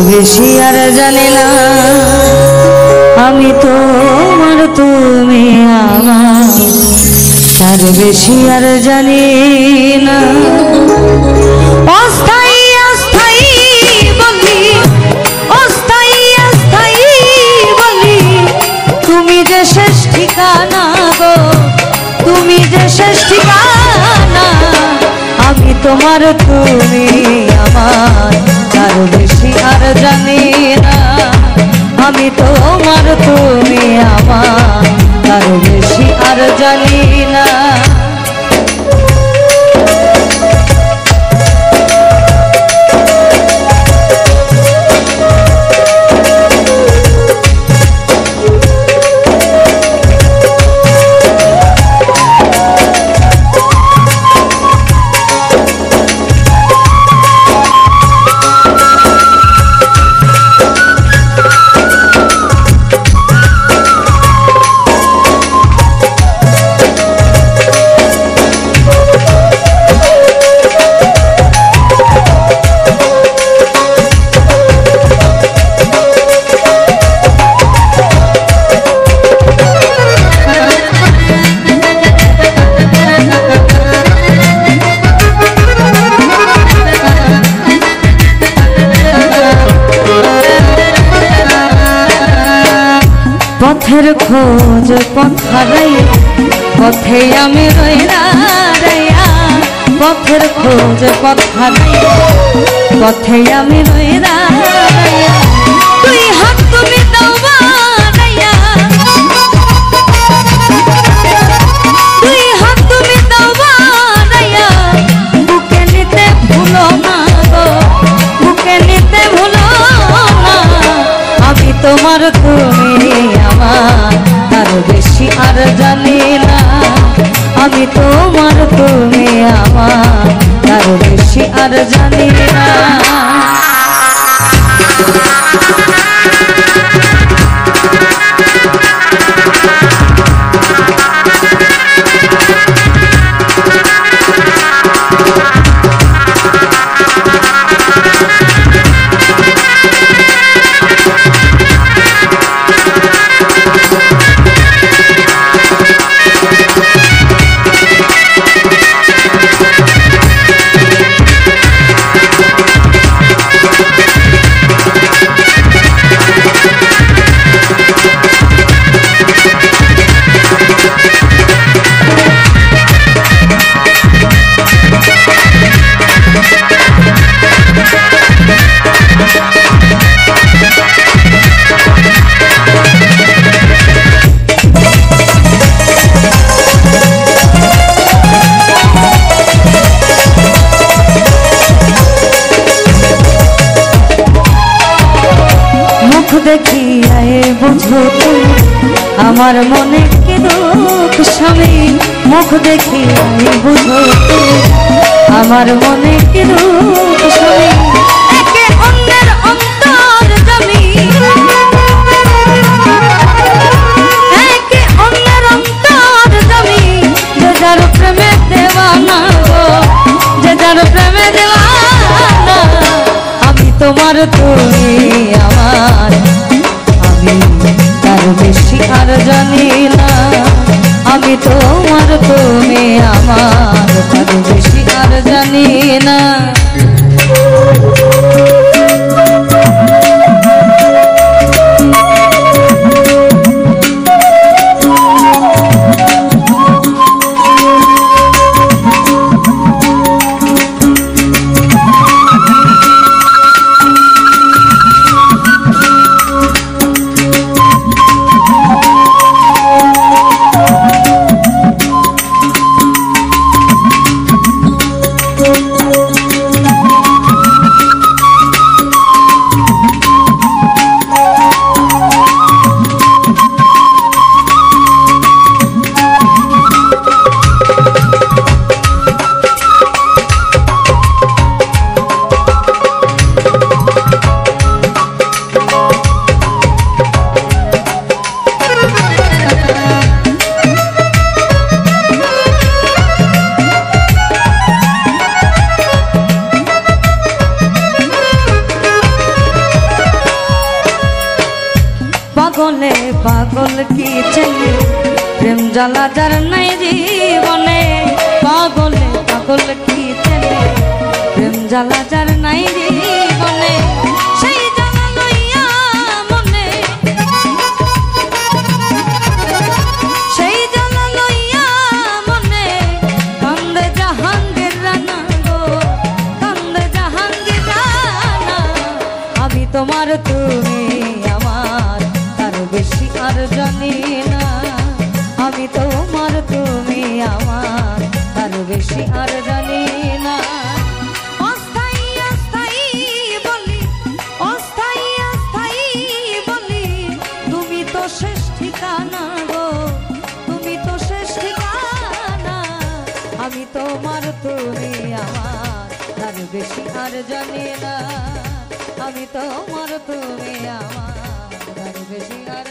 বেশি আর জানি না আমি তোমার তুমি আমার তার বেশি আর জানি না অস্থায়ী অস্থায়ী বলি অস্থায়ী অস্থায়ী বলি তুমি যে শেষ ঠিকানা গো তুমি যে শেষ ঠিকানা আমি তোমার তুমি আমার তার বেশি আর জানি না আমি তোমার তুমি আমার তার বেশি আর জানি না পথের খোঁজ পথ হারাই পথে আমি রইরা রাইয়া পথের খোঁজ পথ হারাই পথে আমি রইরা রাইয়া তুই হাত তুমি দাও বাড়াইয়া তুই হাত তুমি দাও বাড়াইয়া বুকে নিতে ভুলো না গো বুকে নিতে ভুলো না আমি তোমার তুমি আমার তার বেশি আর জানি না আমি তোমার তুমি আমার তার বেশি আর জানি না দেখিয়ায় বুঝো আমার মনে কি দুঃখ স্বামী মুখ দেখিয়ায় বুঝো আমার মনে কি দুঃখ স্বামী একে অন্যের অন্তর জমি একে অন্যের অন্তর জমি যে যার প্রেমে দেওয়ানা গো যে যার প্রেমে দেওয়ানা আমি তোমার তুমি আমার আমি তার বেশি আর জানি না আমি তোমার তুমি আমার তার বেশি আর জানি না পাগলে পাগল কি চেনে প্রেম জ্বালা যার নাই জীবনে পাগলে পাগল কি চেনে প্রেম জ্বালা যার নাই জীবনে সেই জ্বালা লইয়া মনে সেই জ্বালা লইয়া মনে কান্দে জাহাঙ্গীর রানা গো কান্দে জাহাঙ্গীর রানা আমি তোমার তুমি আমার তার বেশি আর জানি না আমি তোমার তুমি আমার তার বেশি আর জানি না অস্থায়ী অস্থায়ী বলি অস্থায়ী অস্থায়ী বলি তুমি তো শেষ ঠিকানা গো তুমি তো শেষ ঠিকানা আমি তোমার তুমি আমার তার বেশি আর জানি না আমি তোমার তুমি আমার তার বেশি আর